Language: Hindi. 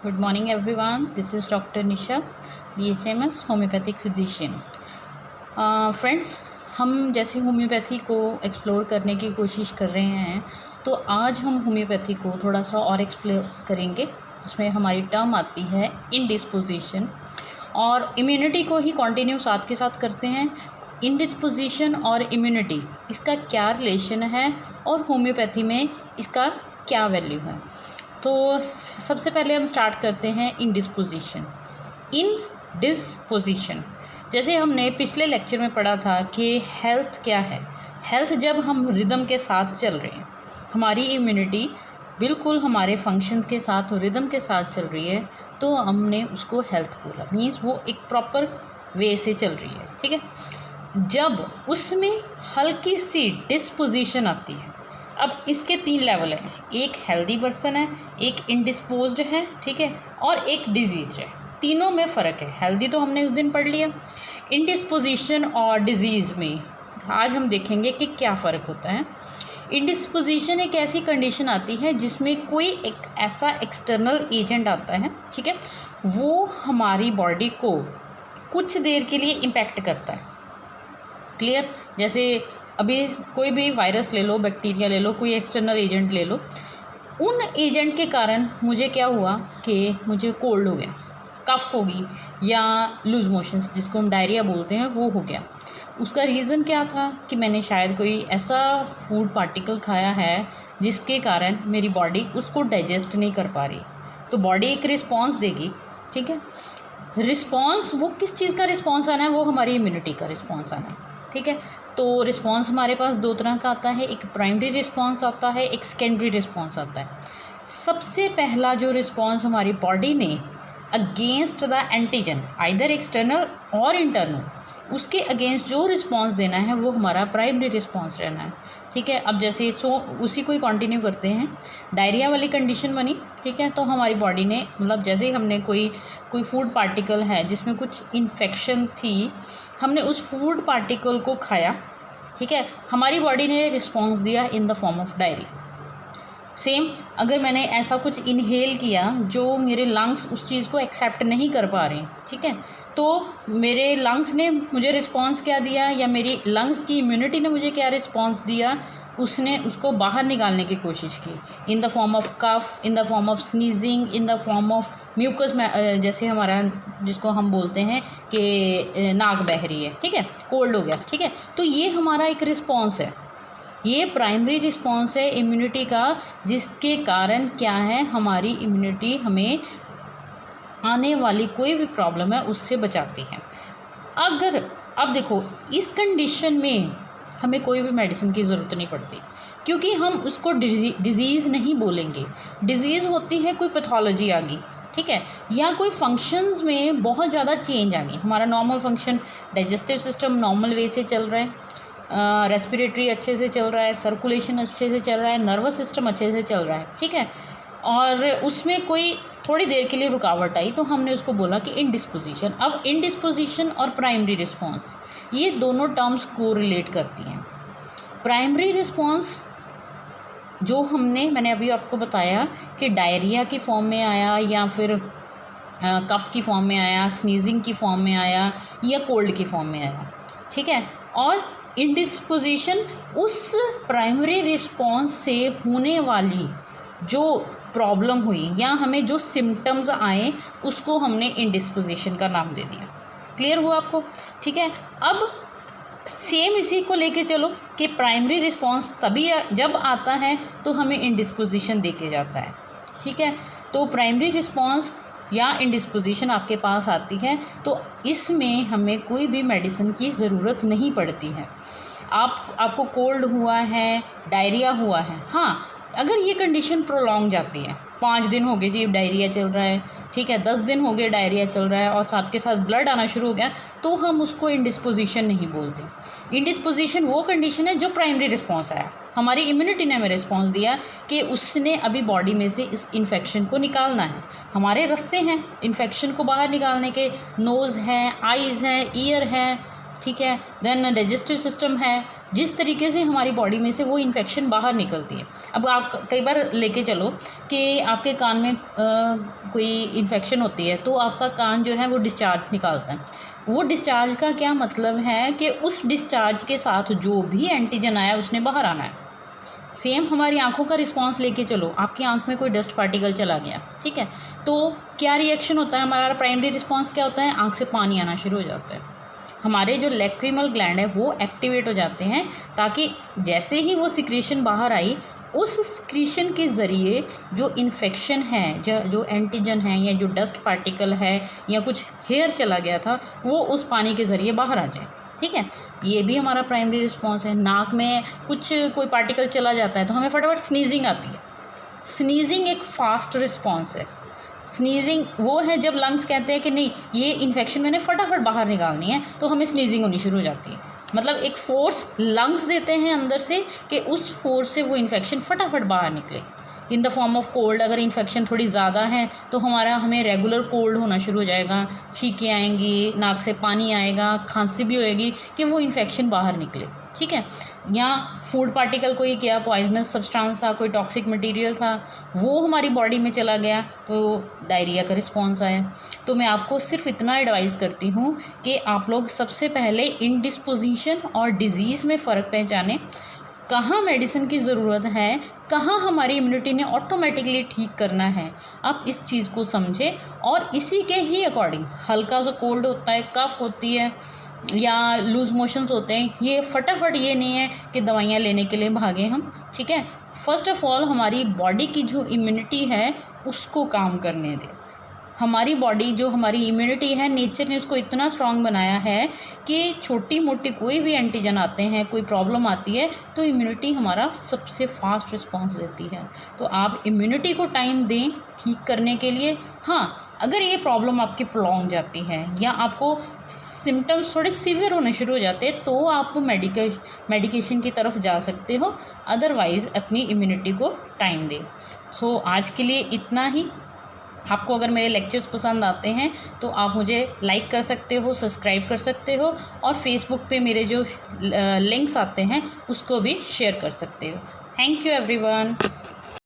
Good morning everyone. This is Dr. Nisha, BHMS homeopathic physician. Friends, हम जैसे होम्योपैथी को एक्सप्लोर करने की कोशिश कर रहे हैं, तो आज हम होम्योपैथी को थोड़ा सा और एक्सप्लोर करेंगे। उसमें हमारी टर्म आती है इंडिस्पोजिशन, और इम्यूनिटी को ही कंटिन्यू साथ के साथ करते हैं। इंडिस्पोजिशन और इम्यूनिटी, इसका क्या रिलेशन है और होम्योपैथी में इसका क्या वैल्यू है। तो सबसे पहले हम स्टार्ट करते हैं इंडिस्पोजिशन। इंडिस्पोजिशन, जैसे हमने पिछले लेक्चर में पढ़ा था कि हेल्थ क्या है। हेल्थ जब हम रिदम के साथ चल रहे हैं, हमारी इम्यूनिटी बिल्कुल हमारे फंक्शंस के साथ और रिदम के साथ चल रही है, तो हमने उसको हेल्थ बोला। मीन्स वो एक प्रॉपर वे से चल रही है, ठीक है। जब उसमें हल्की सी डिस्पोजिशन आती है, अब इसके 3 लेवल हैं। एक हेल्दी पर्सन है, एक इंडिस्पोज्ड है, ठीक है, और एक डिजीज़ है। तीनों में फ़र्क है। हेल्दी तो हमने उस दिन पढ़ लिया। इंडिस्पोजिशन और डिजीज़ में आज हम देखेंगे कि क्या फ़र्क होता है। इंडिस्पोजिशन एक ऐसी कंडीशन आती है जिसमें कोई एक ऐसा एक्सटर्नल एजेंट आता है, ठीक है, वो हमारी बॉडी को कुछ देर के लिए इम्पैक्ट करता है। क्लियर? जैसे अभी कोई भी वायरस ले लो, बैक्टीरिया ले लो, कोई एक्सटर्नल एजेंट ले लो, उन एजेंट के कारण मुझे क्या हुआ कि मुझे कोल्ड हो गया, कफ होगी, या लूज़ मोशंस जिसको हम डायरिया बोलते हैं वो हो गया। उसका रीज़न क्या था कि मैंने शायद कोई ऐसा फूड पार्टिकल खाया है जिसके कारण मेरी बॉडी उसको डाइजेस्ट नहीं कर पा रही। तो बॉडी एक रिस्पॉन्स देगी, ठीक है। रिस्पॉन्स, वो किस चीज़ का रिस्पॉन्स आना है, वो हमारी इम्यूनिटी का रिस्पॉन्स आना है, ठीक है। तो रिस्पॉन्स हमारे पास 2 तरह का आता है। एक प्राइमरी रिस्पॉन्स आता है, एक सेकेंडरी रिस्पॉन्स आता है। सबसे पहला जो रिस्पॉन्स हमारी बॉडी ने against the antigen, either external और इंटरनल, उसके अगेंस्ट जो रिस्पॉन्स देना है वो हमारा प्राइमरी रिस्पॉन्स रहना है, ठीक है। अब जैसे उसी को ही कंटिन्यू करते हैं। डायरिया वाली कंडीशन बनी, ठीक है, तो हमारी बॉडी ने, मतलब जैसे ही हमने कोई फूड पार्टिकल है जिसमें कुछ इन्फेक्शन थी, हमने उस फूड पार्टिकल को खाया, ठीक है, हमारी बॉडी ने रिस्पॉन्स दिया इन the form of diarrhoea. Same अगर मैंने ऐसा कुछ इनहेल किया जो मेरे लंग्स उस चीज़ को एक्सेप्ट नहीं कर पा रहे, ठीक है, तो मेरे लंग्स ने मुझे रिस्पॉन्स क्या दिया, या मेरी लंग्स की इम्यूनिटी ने मुझे क्या रिस्पॉन्स दिया, उसने उसको बाहर निकालने की कोशिश की in the form of cough, in the form of sneezing, in the form of mucus में, जैसे हमारा जिसको हम बोलते हैं कि नाक बह रही है, ठीक है, कोल्ड हो गया, ठीक है। तो ये हमारा एक रिस्पॉन्स है, ये प्राइमरी रिस्पॉन्स है इम्यूनिटी का, जिसके कारण क्या है, हमारी इम्यूनिटी हमें आने वाली कोई भी प्रॉब्लम है उससे बचाती है। अगर अब देखो, इस कंडीशन में हमें कोई भी मेडिसिन की ज़रूरत नहीं पड़ती, क्योंकि हम उसको डिजीज़ नहीं बोलेंगे। डिजीज़ होती है कोई पैथोलॉजी आ गई, ठीक है, या कोई फंक्शंस में बहुत ज़्यादा चेंज आ गई। हमारा normal function, digestive system normal way से चल रहा है, रेस्पिरेटरी अच्छे से चल रहा है, सर्कुलेशन अच्छे से चल रहा है, नर्वस सिस्टम अच्छे से चल रहा है, ठीक है, और उसमें कोई थोड़ी देर के लिए रुकावट आई तो हमने उसको बोला कि इंडिस्पोजिशन। अब इंडिस्पोजिशन और प्राइमरी रिस्पॉन्स, ये दोनों टर्म्स को रिलेट करती हैं। प्राइमरी रिस्पॉन्स जो मैंने अभी आपको बताया कि डायरिया की फॉर्म में आया, या फिर कफ की फॉर्म में आया, स्नीजिंग की फॉर्म में आया, या कोल्ड की फॉर्म में आया, ठीक है। और इंडिस्पोजिशन उस प्राइमरी रिस्पॉन्स से होने वाली जो प्रॉब्लम हुई या हमें जो सिम्टम्स आए, उसको हमने इंडिस्पोजिशन का नाम दे दिया। क्लियर हुआ आपको? ठीक है। अब सेम इसी को लेके चलो कि प्राइमरी रिस्पॉन्स तभी जब आता है तो हमें इंडिस्पोजिशन दे के जाता है, ठीक है। तो प्राइमरी रिस्पॉन्स या इंडिस्पोजिशन आपके पास आती है तो इसमें हमें कोई भी मेडिसिन की ज़रूरत नहीं पड़ती है। आपको कोल्ड हुआ है, डायरिया हुआ है, हाँ, अगर ये कंडीशन प्रोलॉन्ग जाती है, 5 दिन हो गए जी डायरिया चल रहा है, ठीक है, 10 दिन हो गए डायरिया चल रहा है और साथ के साथ ब्लड आना शुरू हो गया, तो हम उसको इंडिस्पोजिशन नहीं बोलते। इंडिस्पोजिशन वो कंडीशन है जो प्राइमरी रिस्पॉन्स आया, हमारी इम्यूनिटी ने हमें रिस्पॉन्स दिया कि उसने अभी बॉडी में से इस इन्फेक्शन को निकालना है। हमारे रास्ते हैं इन्फेक्शन को बाहर निकालने के, नोज़ हैं, आइज़ हैं, ईयर हैं, ठीक है। देन डाइजेस्टिव सिस्टम है, जिस तरीके से हमारी बॉडी में से वो इन्फेक्शन बाहर निकलती है। अब आप कई बार लेके चलो कि आपके कान में कोई इन्फेक्शन होती है, तो आपका कान जो है वो डिस्चार्ज निकालता है। वो डिस्चार्ज का क्या मतलब है कि उस डिस्चार्ज के साथ जो भी एंटीजन आया उसने बाहर आना है। सेम हमारी आँखों का रिस्पांस लेके चलो, आपकी आँख में कोई डस्ट पार्टिकल चला गया, ठीक है, तो क्या रिएक्शन होता है, हमारा प्राइमरी रिस्पांस क्या होता है, आँख से पानी आना शुरू हो जाता है। हमारे जो लैक्रिमल ग्लैंड है वो एक्टिवेट हो जाते हैं, ताकि जैसे ही वो सिक्रीशन बाहर आई, उस सिक्रीशन के ज़रिए जो इन्फेक्शन है, जो एंटीजन है या जो डस्ट पार्टिकल है या कुछ हेयर चला गया था, वो उस पानी के ज़रिए बाहर आ जाए, ठीक है। ये भी हमारा प्राइमरी रिस्पॉन्स है। नाक में कोई पार्टिकल चला जाता है तो हमें फटाफट स्नीजिंग आती है। स्नीजिंग एक फास्ट रिस्पॉन्स है। स्नीजिंग वो है जब लंग्स कहते हैं कि नहीं, ये इन्फेक्शन मैंने फटाफट बाहर निकालनी है, तो हमें स्नीजिंग होनी शुरू हो जाती है। मतलब एक फोर्स लंग्स देते हैं अंदर से कि उस फोर्स से वो इन्फेक्शन फटाफट बाहर निकले। इन द फॉर्म ऑफ कोल्ड, अगर इन्फेक्शन थोड़ी ज़्यादा है तो हमें रेगुलर कोल्ड होना शुरू हो जाएगा, छींकें आएंगी, नाक से पानी आएगा, खांसी भी होएगी कि वो इन्फेक्शन बाहर निकले, ठीक है। या फूड पार्टिकल कोई क्या पॉइजनस सब्सटेंस था, कोई टॉक्सिक मटेरियल था, वो हमारी बॉडी में चला गया तो डायरिया का रिस्पॉन्स आया। तो मैं आपको सिर्फ इतना एडवाइस करती हूँ कि आप लोग सबसे पहले इंडिस्पोजिशन और डिज़ीज़ में फ़र्क पहचानें, कहाँ मेडिसिन की ज़रूरत है, कहाँ हमारी इम्यूनिटी ने ऑटोमेटिकली ठीक करना है। आप इस चीज़ को समझें और इसी के ही अकॉर्डिंग, हल्का सा कोल्ड होता है, कफ होती है या लूज़ मोशंस होते हैं, ये फटाफट ये नहीं है कि दवाइयाँ लेने के लिए भागें हम, ठीक है। फ़र्स्ट ऑफ़ ऑल हमारी बॉडी की जो इम्यूनिटी है उसको काम करने दें। हमारी बॉडी जो हमारी इम्यूनिटी है, नेचर ने उसको इतना स्ट्रांग बनाया है कि छोटी मोटी कोई भी एंटीजन आते हैं, कोई प्रॉब्लम आती है, तो इम्यूनिटी हमारा सबसे फास्ट रिस्पांस देती है। तो आप इम्यूनिटी को टाइम दें ठीक करने के लिए। हाँ, अगर ये प्रॉब्लम आपकी प्रोलॉन्ग जाती है या आपको सिम्टम्स थोड़े सीवियर होने शुरू हो जाते हैं, तो आप मेडिकेशन की तरफ जा सकते हो, अदरवाइज़ अपनी इम्यूनिटी को टाइम दें। सो आज के लिए इतना ही। आपको अगर मेरे लेक्चर्स पसंद आते हैं तो आप मुझे लाइक कर सकते हो, सब्सक्राइब कर सकते हो और फेसबुक पे मेरे जो लिंक्स आते हैं उसको भी शेयर कर सकते हो। Thank you everyone.